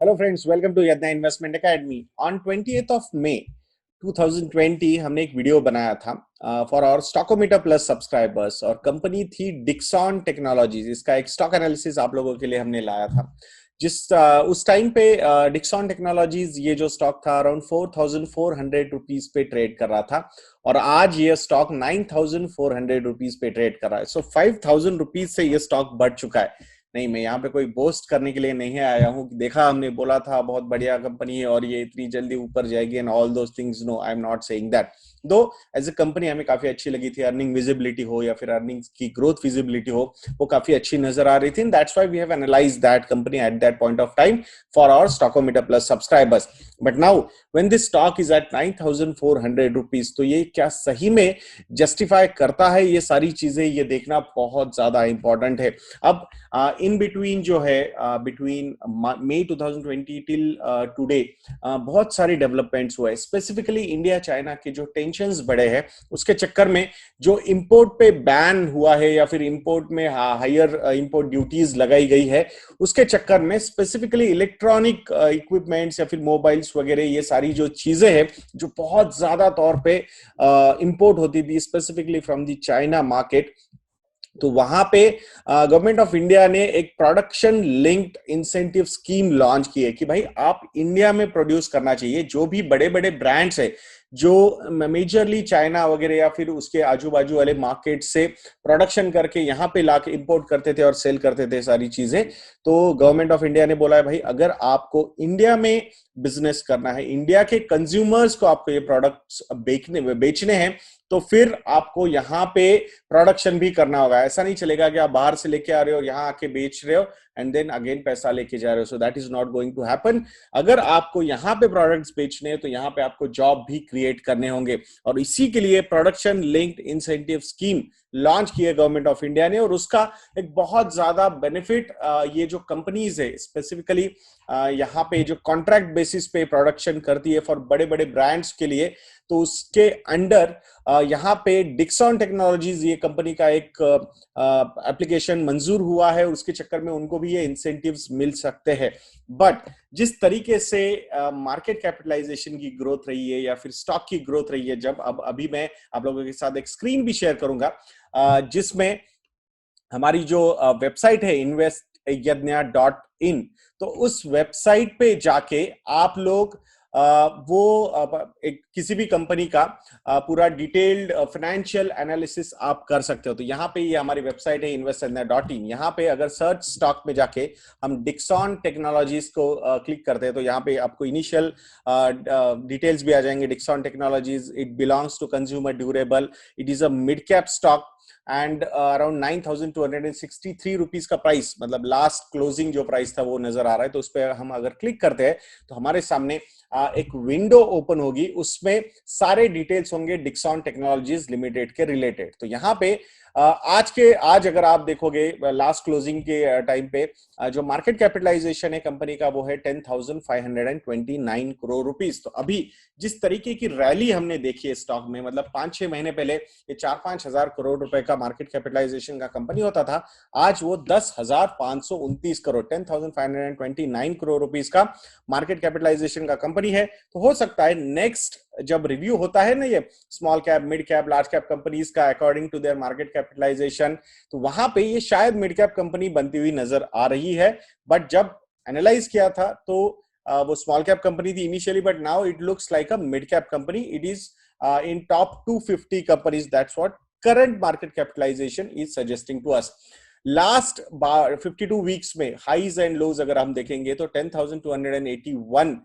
Hello friends, welcome to Yadnya investment academy. On 20th of May 2020 हमने एक video बनाया था for our Stockometer plus subscribers, और company थी डिक्सॉन टेक्नोलॉजीज। इसका एक स्टॉक एनालिसिस आप लोगों के लिए हमने लाया था। उस टाइम पे डिक्सॉन टेक्नोलॉजीज, ये जो स्टॉक था, अराउंड 4,400 रुपीज पे ट्रेड कर रहा था, और आज ये स्टॉक 9,400 रुपीज पे ट्रेड कर रहा है। सो 5,000 रुपीज से ये स्टॉक बढ़ चुका है। नहीं, मैं यहाँ पे कोई बोस्ट करने के लिए नहीं आया हूँ। देखा, हमने बोला था बहुत बढ़िया कंपनी है और ये इतनी जल्दी ऊपर जाएगी and all those things. No, I am not saying that. Though as a company हमें काफी अच्छी लगी थी। अर्निंग विजिबिलिटी हो या फिर अर्निंग्स की ग्रोथ विजिबिलिटी हो, वो काफी अच्छी नजर आ रही थी। That's why we have analysed that company at that point of time for our Stockometer plus subscribers. But now when this stock is at 9,400 rupees, तो ये क्या सही में जस्टिफाई करता है? ये सारी चीजें ये देखना बहुत ज्यादा इंपॉर्टेंट है। अब इन बिटवीन जो है, बिटवीन मई 2020 टिल टुडे बहुत सारी डेवलपमेंट्स हुए। स्पेसिफिकली इंडिया चाइना के जो टेंशंस बढ़े हैं, उसके चक्कर में जो इंपोर्ट पे बैन हुआ है या फिर इंपोर्ट में हायर इंपोर्ट ड्यूटीज लगाई गई है, उसके चक्कर में स्पेसिफिकली इलेक्ट्रॉनिक इक्विपमेंट्स या फिर मोबाइल्स वगैरह, ये सारी जो चीजें हैं जो बहुत ज्यादा तौर पे इंपोर्ट होती थी specifically from the China market, तो वहां पे गवर्नमेंट ऑफ इंडिया ने एक production linked incentive scheme launch की है कि भाई आप इंडिया में प्रोड्यूस करना चाहिए। जो भी बड़े बड़े ब्रांड्स है जो मेजरली चाइना वगैरह या फिर उसके आजू बाजू वाले मार्केट से प्रोडक्शन करके यहाँ पे लाके इंपोर्ट करते थे और सेल करते थे सारी चीजें, तो गवर्नमेंट ऑफ इंडिया ने बोला है भाई अगर आपको इंडिया में बिजनेस करना है, इंडिया के कंज्यूमर्स को आपको ये प्रोडक्ट्स बेचने हैं, तो फिर आपको यहाँ पे प्रोडक्शन भी करना होगा। ऐसा नहीं चलेगा कि आप बाहर से लेके आ रहे हो, यहाँ आके बेच रहे हो एंड देन अगेन पैसा लेके जा रहे हो। So that is not going to happen. अगर आपको यहाँ पे प्रोडक्ट्स बेचने हैं तो यहाँ पे आपको जॉब भी क्रिएट करने होंगे, और इसी के लिए production linked incentive scheme launch की है गवर्नमेंट ऑफ इंडिया ने। और उसका एक बहुत ज्यादा बेनिफिट ये जो कंपनीज है स्पेसिफिकली यहाँ पे जो कॉन्ट्रैक्ट बेसिस पे प्रोडक्शन करती है फॉर बड़े बड़े ब्रांड्स के लिए, तो उसके अंडर यहाँ पे डिक्सॉन टेक्नोलॉजीज ये कंपनी का एक एप्लीकेशन मंजूर हुआ है। उसके चक्कर में उनको भी ये इंसेंटिव्स मिल सकते हैं। बट जिस तरीके से मार्केट कैपिटलाइजेशन की ग्रोथ रही है या फिर स्टॉक की ग्रोथ रही है, जब अब अभी मैं आप लोगों के साथ एक स्क्रीन भी शेयर करूंगा जिसमें हमारी जो वेबसाइट है investYadnya.in, तो उस वेबसाइट पे जाके आप लोग किसी भी कंपनी का पूरा डिटेल्ड फाइनेंशियल एनालिसिस आप कर सकते हो। तो यहाँ पे ये हमारी वेबसाइट है investYadnya.in। यहाँ पे अगर सर्च स्टॉक में जाके हम डिक्सॉन टेक्नोलॉजीज को क्लिक करते हैं तो यहाँ पे आपको इनिशियल डिटेल्स भी आ जाएंगे। Dixon technologies, it belongs to consumer durable, it is a mid cap stock and around 9,263 rupees का प्राइस, मतलब लास्ट क्लोजिंग जो प्राइस था वो नजर आ रहा है। तो उस पर हम अगर क्लिक करते हैं तो हमारे सामने एक विंडो ओपन होगी, उसमें सारे डिटेल्स होंगे डिक्सॉन टेक्नोलॉजीज लिमिटेड के रिलेटेड। तो यहाँ पे आज अगर आप देखोगे लास्ट क्लोजिंग के टाइम पे जो मार्केट कैपिटलाइजेशन है कंपनी का वो है 10,529 करोड़ रुपीस। तो अभी जिस तरीके की रैली हमने देखी है स्टॉक में, मतलब 5-6 महीने पहले ये 4-5 हजार करोड़ रुपए का मार्केट कैपिटलाइजेशन का कंपनी होता था, आज वो 10,529 करोड़ 10,529 करोड़ रुपीस का मार्केट कैपिटलाइजेशन का कंपनी है। तो हो सकता है नेक्स्ट जब रिव्यू होता है ना ये small cap, mid cap, large cap companies का according to their market capitalisation, तो वहां पे ये शायद मिड कैप कंपनी बनती हुई नजर आ रही है। बट जब एनालाइज किया था तो वो स्मॉल कैप कंपनी थी initially, but now it looks like a mid cap company. It is in top 250 companies, that's what current market capitalisation is suggesting to us. Last 52 weeks में highs and lows अगर हम देखेंगे तो 10,281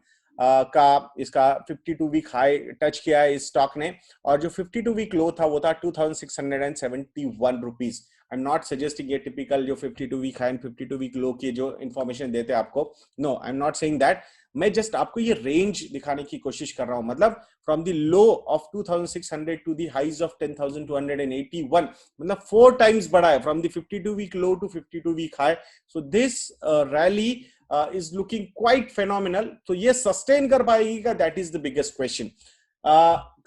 का इसका 52 week high touch किया है इस स्टॉक ने, और जो 52 वीक लो था वो था 2,671 rupees. I am not suggesting ये टिपिकल जो 52 week high and 52 week low की जो इंफॉर्मेशन देते हैं आपको, no I am not saying that. मैं जस्ट आपको ये रेंज दिखाने की कोशिश कर रहा हूं, मतलब from the low of 2,600 to the highs of 10,281, मतलब 4 टाइम्स बढ़ा है from the 52 week low to 52 week high. So this rally is looking quite phenomenal। तो ये सस्टेन कर पाएगी का, that is the biggest question.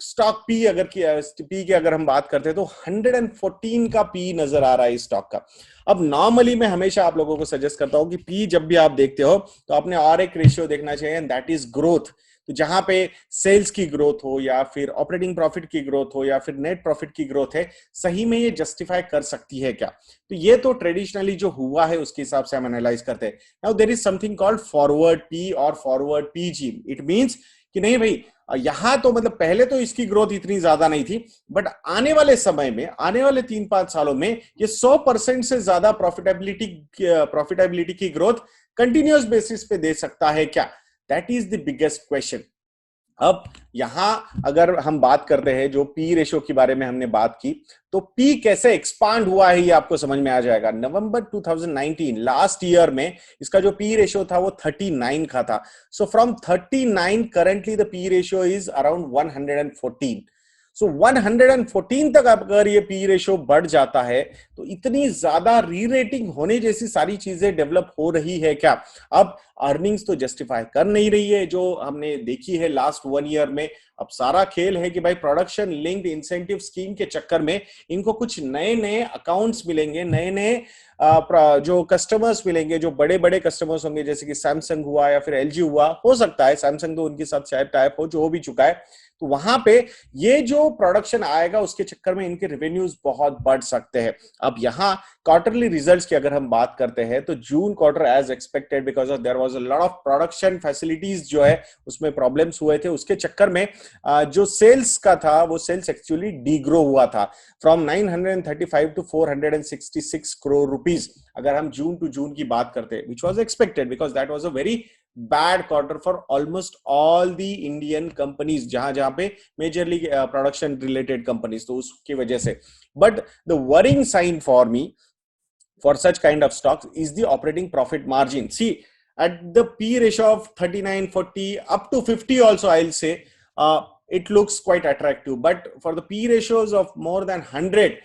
Stock P अगर की अगर हम बात करते हैं तो 114 का पी नजर आ रहा है इस स्टॉक का। अब नॉर्मली मैं हमेशा आप लोगों को सजेस्ट करता हूं कि पी जब भी आप देखते हो तो आपने और एक रेशियो देखना चाहिए, एंड दैट इज ग्रोथ। तो जहां पे सेल्स की ग्रोथ हो या फिर ऑपरेटिंग प्रॉफिट की ग्रोथ हो या फिर नेट प्रॉफिट की ग्रोथ है, सही में ये जस्टिफाई कर सकती है क्या? तो ये तो ट्रेडिशनली जो हुआ है उसके हिसाब से हम एनालाइज करते हैं। Now there is something called forward P और फॉरवर्ड पीजी। इट मींस कि नहीं भाई, यहां तो मतलब पहले तो इसकी ग्रोथ इतनी ज्यादा नहीं थी, बट आने वाले समय में, आने वाले 3-5 सालों में ये 100% से ज्यादा प्रॉफिटेबिलिटी की ग्रोथ कंटिन्यूअस बेसिस पे दे सकता है क्या? That is the biggest question. अब यहां अगर हम बात करते हैं, जो पी रेशो के बारे में हमने बात की, तो पी कैसे एक्सपांड हुआ है ये आपको समझ में आ जाएगा। नवंबर 2019 लास्ट ईयर में इसका जो पी रेशो था वो 39 का था। So from 39 currently the P ratio is around 114। सो 114 तक अगर ये पी रेशो बढ़ जाता है तो इतनी ज्यादा री रेटिंग होने जैसी सारी चीजें डेवलप हो रही है क्या? अब अर्निंग्स तो जस्टिफाई कर नहीं रही है जो हमने देखी है लास्ट 1 ईयर में। अब सारा खेल है कि भाई प्रोडक्शन लिंक्ड इंसेंटिव स्कीम के चक्कर में इनको कुछ नए नए अकाउंट्स मिलेंगे, नए नए जो कस्टमर्स मिलेंगे, जो बड़े बड़े कस्टमर्स होंगे, जैसे कि सैमसंग हुआ या फिर एलजी हुआ, हो सकता है सैमसंग तो उनके साथ शायद टाइप हो, जो हो भी चुका है। तो वहां पे ये जो प्रोडक्शन आएगा उसके चक्कर में इनके रेवेन्यूज बहुत बढ़ सकते हैं। अब यहाँ क्वार्टरली रिजल्ट्स की अगर हम बात करते हैं तो June quarter as expected, because of there was a lot of production facilities जो है उसमें प्रॉब्लम्स हुए थे, उसके चक्कर में जो सेल्स का था वो सेल्स एक्चुअली डीग्रो हुआ था फ्रॉम 935 टू 466 करोड़ रुपीस, अगर हम जून टू जून की बात करते हैं, which was expected because that was a very bad quarter for almost all the Indian companies, जहां जहां पे मेजरली प्रोडक्शन रिलेटेड कंपनीज, तो उसकी वजह से। But the worrying sign for me for such kind of stocks is the operating profit margin. See, at the P ratio of 39, 40, up to 50 also, I'll say, it looks quite attractive. But for the P ratios of more than 100,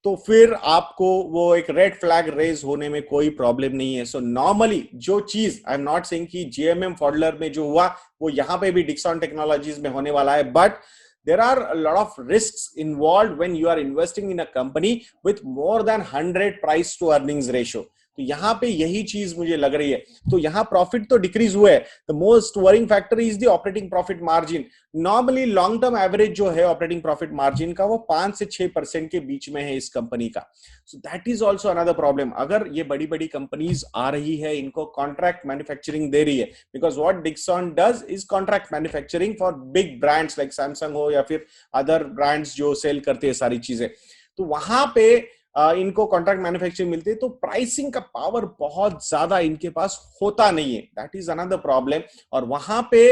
तो फिर आपको वो एक red flag raise होने में कोई problem नहीं है। सो नॉर्मली जो चीज, आई एम नॉट सेइंग कि जेएमएम फॉडलर में जो हुआ वो यहाँ पे भी डिक्सॉन टेक्नोलॉजीज में होने वाला है, but there are a lot of risks involved when you are investing in a company with more than 100 price to earnings ratio. तो यहाँ पे यही चीज मुझे लग रही है। तो यहाँ प्रॉफिट तो डिक्रीज हुआ है, the most worrying factor is the operating profit margin. Normally long term average जो है ऑपरेटिंग प्रॉफिट मार्जिन का वो 5 से 6% के बीच में है इस कंपनी का। सो that is also another problem. अगर ये बड़ी बड़ी कंपनीज आ रही है, इनको कॉन्ट्रैक्ट मैन्युफैक्चरिंग दे रही है, because what Dixon does is contract manufacturing for big brands like Samsung हो या फिर अदर ब्रांड्स जो सेल करते हैं सारी चीजें, तो वहां पे इनको कॉन्ट्रैक्ट मैन्युफैक्चरिंग मिलती है, तो प्राइसिंग का पावर बहुत ज्यादा इनके पास होता नहीं है। That is another problem. और वहां पे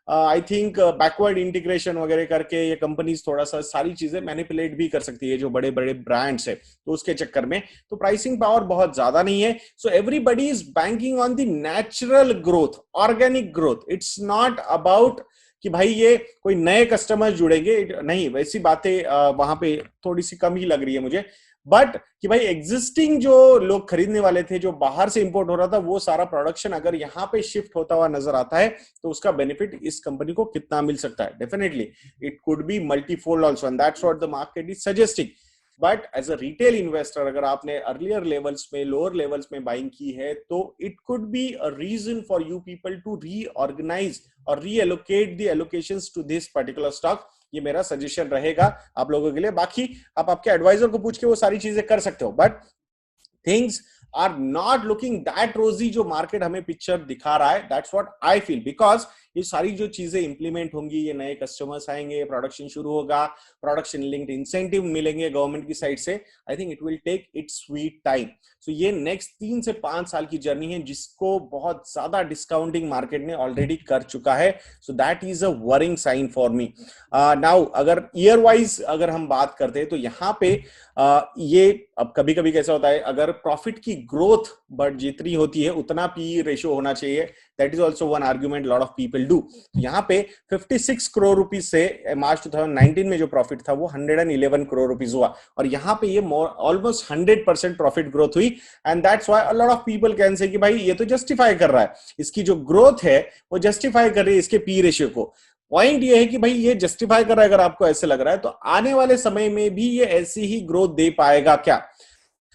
आई थिंक बैकवर्ड इंटीग्रेशन वगैरह करके ये कंपनीज थोड़ा सा सारी चीजें मैनिपुलेट भी कर सकती है, जो बड़े बड़े ब्रांड्स है, तो उसके चक्कर में तो प्राइसिंग पावर बहुत ज्यादा नहीं है। So everybody is banking on the natural growth, organic growth. It's not about कि भाई ये कोई नए कस्टमर्स जुड़ेंगे, नहीं, वैसी बातें वहां पे थोड़ी सी कम ही लग रही है मुझे। बट कि भाई एग्जिस्टिंग जो लोग खरीदने वाले थे, जो बाहर से इंपोर्ट हो रहा था, वो सारा प्रोडक्शन अगर यहाँ पे शिफ्ट होता हुआ नजर आता है तो उसका बेनिफिट इस कंपनी को कितना मिल सकता है? Definitely it could be multifold also, and that's what the market is suggesting. But as a retail investor, अगर आपने अर्लियर लेवल्स में, लोअर लेवल्स में बाइंग की है, तो it could be a reason for you people to reorganise और reallocate the allocations to this particular stock. ये मेरा सजेशन रहेगा आप लोगों के लिए। बाकी आप आपके एडवाइजर को पूछ के वो सारी चीजें कर सकते हो, but things are not looking that rosy जो मार्केट हमें पिक्चर दिखा रहा है। That's what I feel, because ये सारी जो चीजें इंप्लीमेंट होंगी, ये नए कस्टमर्स आएंगे, प्रोडक्शन शुरू होगा, प्रोडक्शन लिंक्ड इंसेंटिव मिलेंगे गवर्नमेंट की साइड से, I think it will take its sweet time. So ये नेक्स्ट 3 से 5 साल की जर्नी है, जिसको बहुत ज्यादा डिस्काउंटिंग मार्केट ने ऑलरेडी कर चुका है। So that is a worrying sign for me. Now अगर ईयर वाइज अगर हम बात करते हैं तो यहाँ पे ये अब कभी कभी कैसा होता है, अगर प्रॉफिट की ग्रोथ बढ़ जितनी होती है उतना पी रेशियो होना चाहिए। That is also one argument lot of people do. यहाँ पे 56 करोड़ रुपीज से मार्च 2019 में जो प्रॉफिट था वो 111 करोड़ रुपीज हुआ, और यहाँ पे ये ऑलमोस्ट 100% प्रॉफिट ग्रोथ हुई। And that's why a lot of people can say कि भाई ये तो जस्टिफाई कर रहा है, इसकी जो ग्रोथ है वो जस्टिफाई कर रही है इसके पी रेशियो को। पॉइंट ये है कि भाई ये जस्टिफाई कर रहा है, अगर आपको ऐसे लग रहा है तो आने वाले समय में भी ये ऐसी ही ग्रोथ दे पाएगा क्या,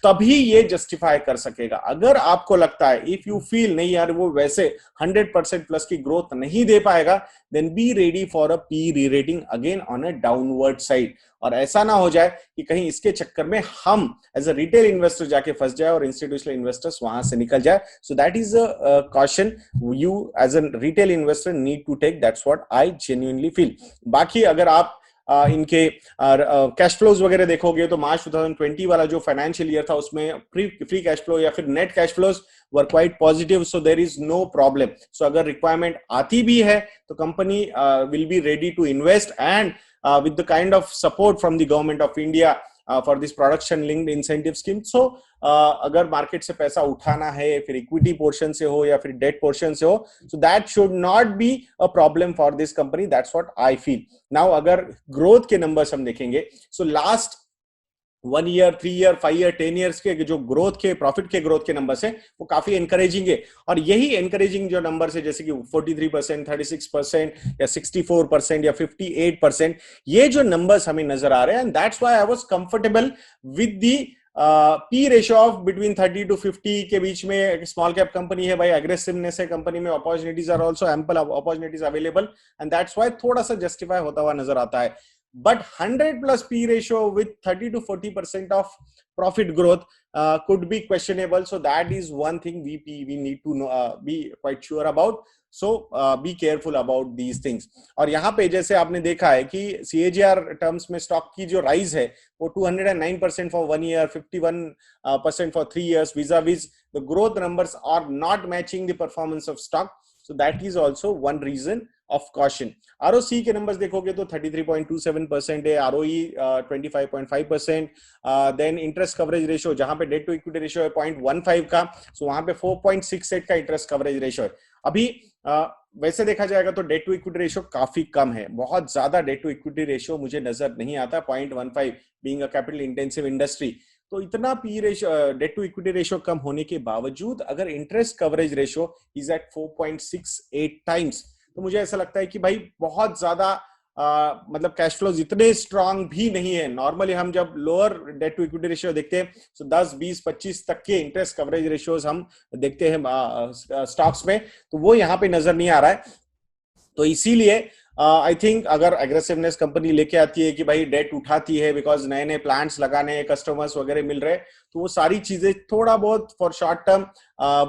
तभी ये जस्टिफाई कर सकेगा। अगर आपको लगता है, इफ यू फील नहीं यार वो वैसे 100% प्लस की ग्रोथ नहीं दे पाएगा, then be ready for a P re rating again on a downward side. और ऐसा ना हो जाए कि कहीं इसके चक्कर में हम एज अ रिटेल इन्वेस्टर जाके फंस जाए और इंस्टीट्यूशनल इन्वेस्टर्स वहां से निकल जाए। So that is a caution you as a retail investor need to take, that's what I genuinely feel. बाकी अगर आप इनके कैश फ्लोज वगैरह देखोगे तो मार्च 2020 वाला जो फाइनेंशियल ईयर था उसमें फ्री कैश फ्लो या फिर net cash flows were quite positive, so there is no problem. So अगर रिक्वायरमेंट आती भी है तो company will be ready to invest and with the kind of support from the government of India for this production linked incentive scheme. So अगर market से पैसा उठाना है फिर इक्विटी पोर्शन से हो या फिर डेट पोर्शन से हो, so that should not be a problem for this company. That's what I feel. Now अगर ग्रोथ के नंबर्स हम देखेंगे, so last 1 year, 3 year, 5 year, 10 years के जो ग्रोथ के प्रॉफिट के ग्रोथ के नंबर्स है वो काफी एनकरेजिंग है। और यही एनकरेजिंग जो नंबर्स है जैसे कि 43%, 36% या 64% या 58%, ये जो नंबर्स हमें नजर आ रहे हैं, and that's why I was comfortable with the P ratio of between 30 to 50 के बीच में। स्मॉल कैप कंपनी है भाई, एग्रेसिवनेस है कंपनी में, opportunities are also ample opportunities available, and that's why थोड़ा सा जस्टिफाई होता हुआ नजर आता है। But 100 plus P ratio with 30 to 40% of profit growth could be questionable. So that is one thing we need to know, be quite sure about. So be careful about these things. और यहाँ पे जैसे आपने देखा है कि CAGR terms में stock की जो राइज है वो 209% for 1 year, 51% for 3 years. Vis-a-vis the growth numbers are not matching the performance of stock. So that is also one reason of caution. ROC के नंबर्स देखोगे तो 33.27% है, ROE 25.5%, then interest coverage ratio जहां पे date to equity ratio है 0.15 का, सो वहां पे 4.68 का इंटरेस्ट कवरेज रेशियो है। अभी वैसे देखा जाएगा तो डेट टू इक्विटी रेशियो काफी कम है, बहुत ज्यादा डेट टू इक्विटी रेशियो मुझे नजर नहीं आता, 0.15 being a capital intensive industry. तो इतना P ratio, debt to equity ratio कम होने के बावजूद अगर interest coverage ratio is at 4.68 times, तो मुझे ऐसा लगता है कि भाई बहुत ज्यादा मतलब कैश फ्लोज इतने स्ट्रांग भी नहीं है। नॉर्मली हम जब lower debt to equity ratio देखते हैं तो 10, 20, 25 तक के इंटरेस्ट कवरेज रेशियोज हम देखते हैं स्टॉक्स में, तो वो यहाँ पे नजर नहीं आ रहा है। तो इसीलिए आई थिंक अगर एग्रेसिवनेस कंपनी लेके आती है कि भाई डेट उठाती है बिकॉज नए नए प्लांट्स लगाने, कस्टमर्स वगैरह मिल रहे, तो वो सारी चीजें थोड़ा बहुत फॉर शॉर्ट टर्म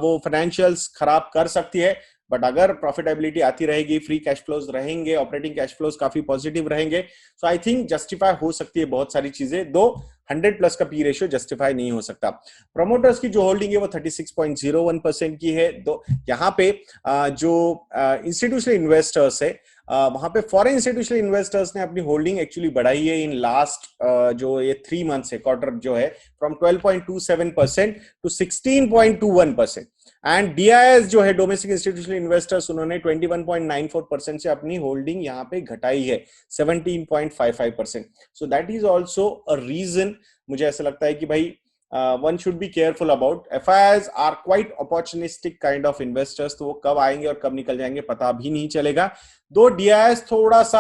वो फाइनेंशियल्स खराब कर सकती है। बट अगर प्रॉफिटेबिलिटी आती रहेगी, फ्री कैश फ्लोज रहेंगे, ऑपरेटिंग कैश फ्लोज काफी पॉजिटिव रहेंगे, सो आई थिंक जस्टिफाई हो सकती है बहुत सारी चीजें, दो 100 प्लस का पी रेशियो जस्टिफाई नहीं हो सकता। प्रमोटर्स की जो होल्डिंग है वो 36.01% की है। तो यहाँ पे जो इंस्टीट्यूशनल इन्वेस्टर्स है वहां पे फॉरेन इंस्टीट्यूशनल इन्वेस्टर्स ने अपनी होल्डिंग एक्चुअली बढ़ाई है इन लास्ट जो ये 3 मंथ्स है, क्वार्टर जो है, फ्रॉम 12.27% टू 16.21%। एंड डीआईएस जो है डोमेस्टिक इंस्टीट्यूशनल इन्वेस्टर्स, उन्होंने 21.94% से अपनी होल्डिंग यहाँ पे घटाई है 17.55%। So that is also a reason, मुझे ऐसा लगता है कि भाई one should be careful about. FIIs are quite opportunistic kind of investors, तो वो कब आएंगे और कब निकल जाएंगे पता भी नहीं चलेगा। दो DIS थोड़ा सा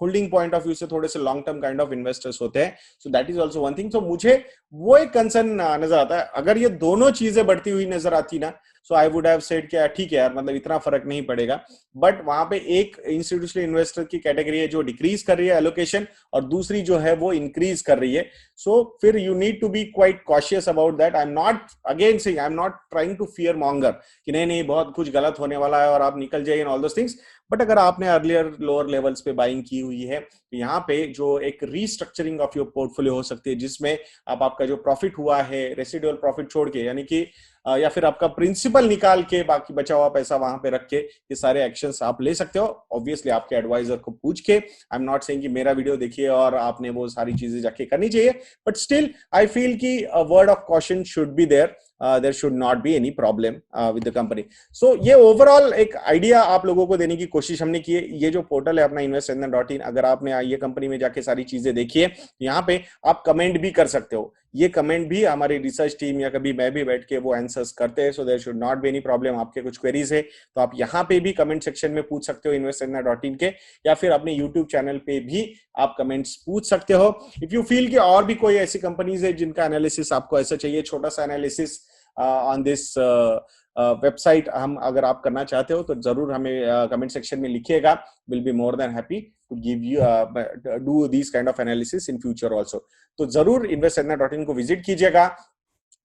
होल्डिंग पॉइंट ऑफ व्यू से थोड़े से long term kind of investors होते हैं, सो that is also one thing. तो मुझे वो एक कंसर्न नजर आता है, अगर ये दोनों चीजें बढ़ती हुई नजर आती ना, सो आई वुड हैव सेड कि ठीक है यार, मतलब इतना फर्क नहीं पड़ेगा। बट वहां पे एक इंस्टीट्यूशनल इन्वेस्टर की कैटेगरी है जो डिक्रीज कर रही है एलोकेशन, और दूसरी जो है वो इंक्रीज कर रही है। सो फिर you need to be quite cautious about that. I am not again saying, I am not trying to fear monger कि नहीं नहीं बहुत कुछ गलत होने वाला है और आप निकल जाइए ऑल दोस थिंग्स। बट अगर आपने अर्लियर लोअर लेवल्स पे बाइंग की हुई है, तो यहाँ पे जो एक रीस्ट्रक्चरिंग ऑफ योर पोर्टफोलियो हो सकती है, जिसमें आपका जो प्रॉफिट हुआ है रेसिडुअल प्रॉफिट छोड़ के, यानी कि या फिर आपका प्रिंसिपल निकाल के बाकी बचा हुआ पैसा वहां पे रख के ये सारे एक्शंस आप ले सकते हो, ऑब्वियसली आपके एडवाइजर को पूछ के। आई एम नॉट सेइंग कि मेरा वीडियो देखिए और आपने वो सारी चीजें जाके करनी चाहिए, बट स्टिल आई फील कि a word of caution should be there, there should not be any problem with the company. So ये ओवरऑल एक आइडिया आप लोगों को देने की कोशिश हमने की है। ये जो पोर्टल है अपना investindia.in, अगर आपने ये कंपनी में जाके सारी चीजें देखी है, यहाँ पे आप कमेंट भी कर सकते हो। ये कमेंट भी हमारी रिसर्च टीम या कभी मैं भी बैठ के वो आंसर्स करते हैं, so there should not be any problem. आपके कुछ क्वेरीज है तो आप यहाँ पे भी कमेंट सेक्शन में पूछ सकते हो investindia.in के, या फिर अपने यूट्यूब चैनल पे भी आप कमेंट्स पूछ सकते हो। इफ यू फील कि और भी कोई ऐसी कंपनीज है जिनका एनालिसिस आपको ऐसा चाहिए, छोटा सा एनालिसिस ऑन दिस वेबसाइट, हम अगर आप करना चाहते हो तो जरूर हमें कमेंट सेक्शन में लिखिएगा। Will be more than happy to give you do this kind of analysis in future also. तो जरूर investindia.in को विजिट कीजिएगा।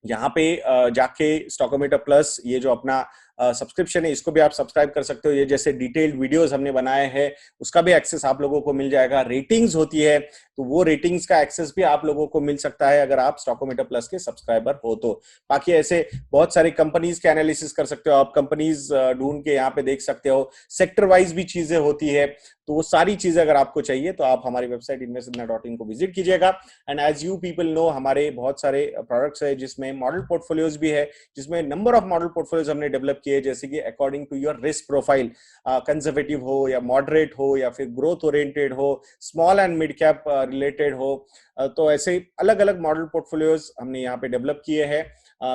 यहाँ पे जाके स्टॉकोमीटर प्लस ये जो अपना सब्सक्रिप्शन है इसको भी आप सब्सक्राइब कर सकते हो। ये जैसे डिटेल्ड वीडियोस हमने बनाए हैं उसका भी एक्सेस आप लोगों को मिल जाएगा। रेटिंग्स होती है तो वो रेटिंग्स का एक्सेस भी आप लोगों को मिल सकता है अगर आप स्टॉकोमीटर प्लस के सब्सक्राइबर हो तो। बाकी ऐसे बहुत सारी कंपनीज के एनालिसिस कर सकते हो आप, कंपनीज ढूंढ के यहाँ पे देख सकते हो। सेक्टर वाइज भी चीजें होती है, तो वो सारी चीजें अगर आपको चाहिए तो आप हमारी वेबसाइट investindia.in को विजिट कीजिएगा। And as you people know, हमारे बहुत सारे प्रोडक्ट्स है जिसमें मॉडल पोर्टफोलियोज भी है, जिसमें नंबर ऑफ मॉडल पोर्टफोलियोज हमने डेवलप किए, जैसे कि according to your risk profile, conservative हो या मॉडरेट हो या फिर ग्रोथ ओरिएंटेड हो, small and mid cap related हो, तो ऐसे अलग अलग मॉडल पोर्टफोलियोज हमने यहाँ पे डेवलप किए हैं।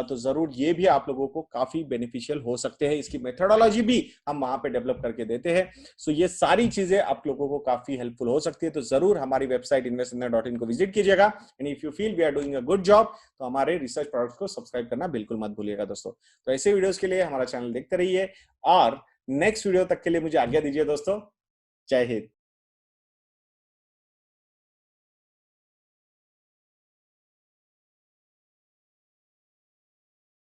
तो जरूर ये भी आप लोगों को काफी बेनिफिशियल हो सकते हैं। इसकी मेथोडोलॉजी भी हम वहां पे डेवलप करके देते हैं। सो ये सारी चीजें आप लोगों को काफी हेल्पफुल हो सकती है। तो जरूर हमारी वेबसाइट investindia.in को विजिट कीजिएगा। And if you feel we are doing a good job तो हमारे रिसर्च प्रोडक्ट्स को सब्सक्राइब करना बिल्कुल मत भूलिएगा दोस्तों। तो ऐसे वीडियोस के लिए हमारा चैनल देखते रहिए और नेक्स्ट वीडियो तक के लिए मुझे आज्ञा दीजिए दोस्तों। जय हिंद।